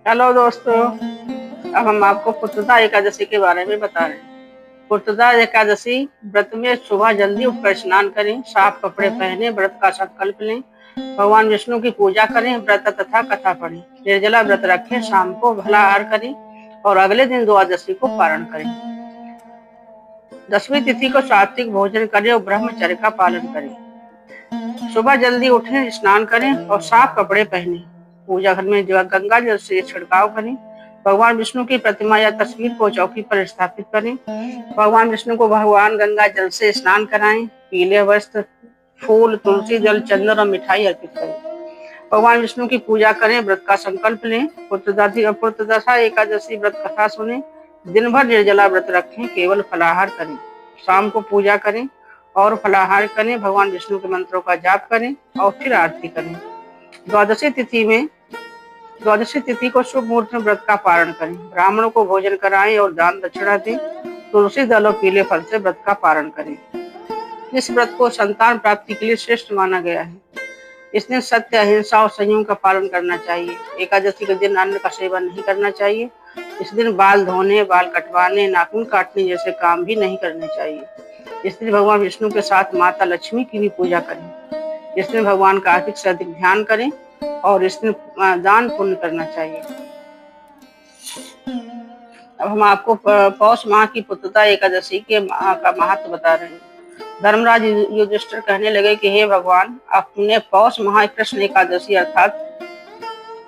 Hello दोस्तों। अब हम आपको पुत्रदा एकादशी के बारे में बता रहे हैं। पुत्रदा एकादशी व्रत में सुबह जल्दी उठकर स्नान करें, साफ कपड़े पहने, व्रत का संकल्प लें, भगवान विष्णु की पूजा करें, व्रत तथा कथा पढ़ें, निर्जला व्रत रखें, शाम को फलाहार करें और अगले दिन द्वादशी को पारण करें। दसवीं तिथि को सात्विक भोजन करें और ब्रह्मचर्य का पालन करें। सुबह जल्दी उठें, स्नान करें और साफ कपड़े पहने, पूजा घर में गंगा जल से छिड़काव करें, भगवान विष्णु की प्रतिमा या तस्वीर को चौकी पर स्थापित करें, भगवान विष्णु को भगवान गंगा जल से स्नान कराएं, पीले वस्त्र, फूल, तुलसी जल, चंदन और मिठाई अर्पित करें, भगवान विष्णु की पूजा करें, व्रत का संकल्प लें, पुत्रदशा एकादशी व्रत कथा सुने, दिन भर निर्जला व्रत रखें, केवल फलाहार करें, शाम को पूजा करें और फलाहार करें, भगवान विष्णु के मंत्रों का जाप करें और फिर आरती करें। द्वादशी तिथि को शुभ मुहूर्त में व्रत का पारण करें, ब्राह्मणों को भोजन कराएं और दान दक्षिणा दें, तुलसी दल और पीले फल से व्रत का पारण करें। इस व्रत को संतान प्राप्ति के लिए श्रेष्ठ माना गया है। इस दिन सत्य, अहिंसा और संयम का पालन करना चाहिए। एकादशी के दिन अन्न का सेवन नहीं करना चाहिए। इस दिन बाल धोने, बाल कटवाने, नाखून काटने जैसे काम भी नहीं करने चाहिए। इस दिन भगवान विष्णु के साथ माता लक्ष्मी की भी पूजा करें। इस दिन भगवान का अधिक से अधिक ध्यान करें और इस दिन दान पुण्य करना चाहिए। अब हम आपको पौष माह की पुत्रदा एकादशी के का महत्व बता रहे हैं। धर्मराज युधिष्ठिर कहने लगे कि हे भगवान, आपने पौष माह कृष्ण एकादशी अर्थात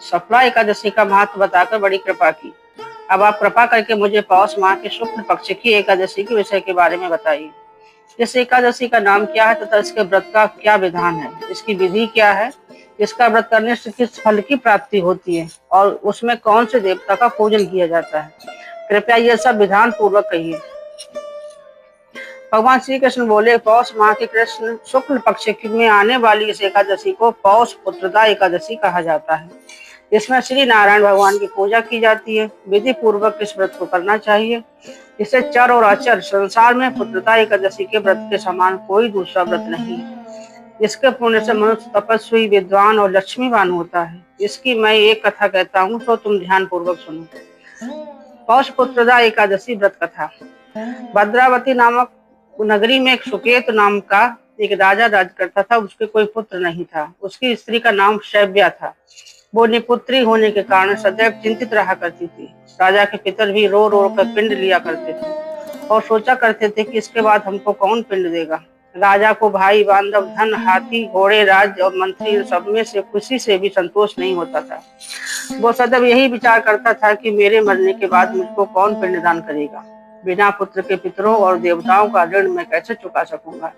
सफला एकादशी का महत्व बताकर बड़ी कृपा की। अब आप कृपा करके मुझे पौष माह के शुक्ल पक्ष की एकादशी के विषय के बारे में बताइए। इस एकादशी का नाम क्या है तथा इसके व्रत का क्या विधान है, इसकी विधि क्या है, इसका व्रत करने से किस फल की प्राप्ति होती है और उसमें कौन से देवता का पूजन किया जाता है। कृपया यह सब विधान पूर्वक कहिए। भगवान श्री कृष्ण बोले, पौष माह के कृष्ण शुक्ल पक्ष में आने वाली इस एकादशी को पौष पुत्रदा एकादशी कहा जाता है। इसमें श्री नारायण भगवान की पूजा की जाती है। विधि पूर्वक इस व्रत को करना चाहिए। इसे चर और अचर संसार में पुत्रदा एकादशी के व्रत के समान कोई दूसरा व्रत नहीं है। इसके पुण्य से मनुष्य तपस्वी, विद्वान और लक्ष्मीवान होता है। इसकी मैं एक कथा कहता हूँ, तो तुम ध्यान पूर्वक सुनो। पौष पुत्रदा एकादशी व्रत कथा। भद्रावती नामक नगरी में एक सुकेत नाम का एक राजा राज करता था। उसके कोई पुत्र नहीं था। उसकी स्त्री का नाम शैव्या था। वो निपुत्री होने के कारण सदैव चिंतित रहा करती थी। राजा के पितर भी रो रो कर पिंड लिया करते थे और सोचा करते थे कि इसके बाद हमको कौन पिंड देगा। राजा को भाई, बांधव, धन, हाथी, घोड़े, राज्य और मंत्री सब में से खुशी से भी संतोष नहीं होता था। वो सदैव यही विचार करता था कि मेरे मरने के बाद मुझको कौन पिंडदान करेगा। बिना पुत्र के पितरों और देवताओं का ऋण मैं कैसे चुका सकूंगा।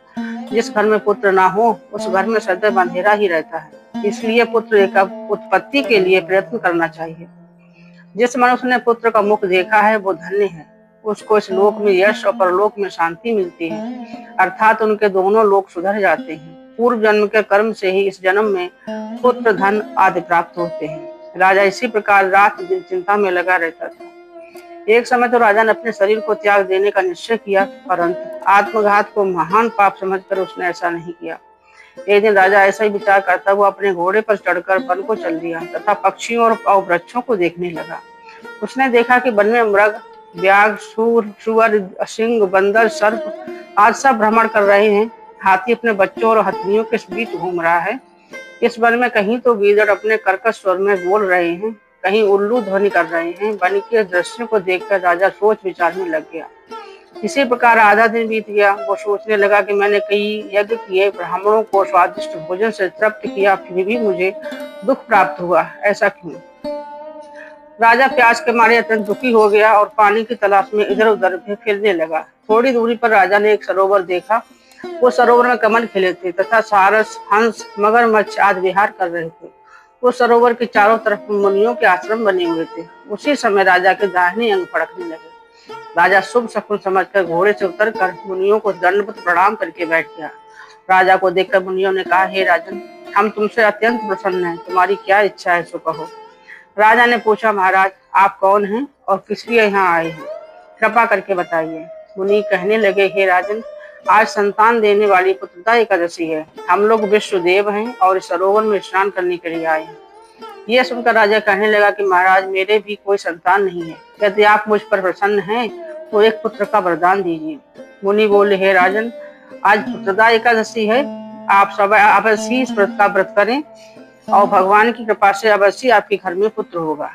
जिस घर में पुत्र ना हो उस घर में सदैव अंधेरा ही रहता है। इसलिए पुत्र का उत्पत्ति के लिए प्रयत्न करना चाहिए। जिस मनुष्य ने पुत्र का मुख देखा है वो धन्य है। उसको इस लोक में यश और परलोक में शांति मिलती है, अर्थात उनके दोनों लोक सुधर जाते हैं। पूर्व जन्म के कर्म से ही इस जन्म में पुत्र, धन आदि प्राप्त होते हैं। राजा इसी प्रकार रात दिन चिंता में लगा रहता था। एक समय तो राजा ने अपने शरीर को त्याग देने का निश्चय किया, परंतु आत्मघात को महान पाप समझकर उसने ऐसा नहीं किया। एक दिन राजा ऐसा ही विचार करता हुआ अपने घोड़े पर चढ़कर वन को चल दिया तथा पक्षियों और वृक्षों को देखने लगा। उसने देखा कि वन में मृग, व्याघ्र, सुअर, सिंह, बंदर, सर्प आज सब भ्रमण कर रहे हैं। हाथी अपने बच्चों और हथनियों के बीच घूम रहा है। इस वन में कहीं तो गीदड़ अपने कर्कश स्वर में बोल रहे हैं, कहीं उल्लू ध्वनि कर रहे हैं। वन के दृश्य को देखकर राजा सोच विचार में लग गया। इसी प्रकार आधा दिन बीत गया। वो सोचने लगा कि मैंने कई यज्ञ किए, ब्राह्मणों को स्वादिष्ट भोजन से तृप्त किया, फिर भी मुझे दुख प्राप्त हुआ, ऐसा क्यों। राजा प्यास के मारे अत्यंत दुखी हो गया और पानी की तलाश में इधर उधर फिरने लगा। थोड़ी दूरी पर राजा ने एक सरोवर देखा। वो सरोवर में कमल खिले थे तथा सारस, हंस, मगरमच्छ आदि विहार कर रहे थे। वो सरोवर के चारों तरफ मुनियों के आश्रम बने हुए थे। उसी समय राजा के दाहिने अंग फड़कने लगे। राजा शुभ शकुन समझकर घोड़े से उतरकर मुनियों को दंडवत प्रणाम करके बैठ गया। राजा को देखकर मुनियों ने कहा, हे राजन, हम तुमसे अत्यंत प्रसन्न हैं। तुम्हारी क्या इच्छा है सो कहो। राजा ने पूछा, महाराज, आप कौन हैं और किस लिए यहाँ आए हैं, कृपा करके बताइए। मुनि कहने लगे, हे राजन, आज संतान देने वाली पुत्रदा एकादशी है। हम लोग विश्वदेव हैं और इस सरोवर में स्नान करने के लिए आए हैं। यह सुनकर राजा कहने लगा कि महाराज, मेरे भी कोई संतान नहीं है। कहते, आप मुझ पर प्रसन्न हैं तो एक पुत्र का वरदान दीजिए। मुनि बोले, हे राजन, आज पुत्रदा एकादशी है, आप सब अवश्य इस व्रत का व्रत करें और भगवान की कृपा से अवश्य आपके घर में पुत्र होगा।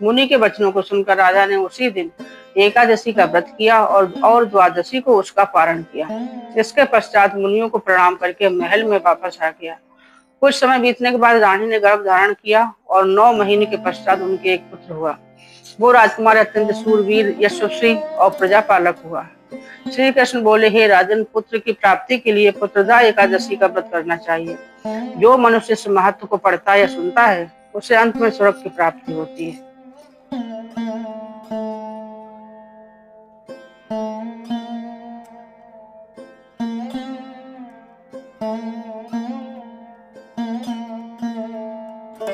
मुनि के वचनों को सुनकर राजा ने उसी दिन एकादशी का व्रत किया और द्वादशी को उसका पारण किया। इसके पश्चात मुनियों को प्रणाम करके महल में वापस आ गया। कुछ समय बीतने के बाद रानी ने गर्भ धारण किया और 9 महीने के पश्चात उनके एक पुत्र हुआ। वो राजकुमार अत्यंत शूरवीर, यशस्वी और प्रजापालक हुआ। श्री कृष्ण बोले, हे राजन, पुत्र की प्राप्ति के लिए पुत्रदा एकादशी का व्रत करना चाहिए। जो मनुष्य इस महत्व को पढ़ता या सुनता है, उसे अंत में स्वर्ग की प्राप्ति होती है।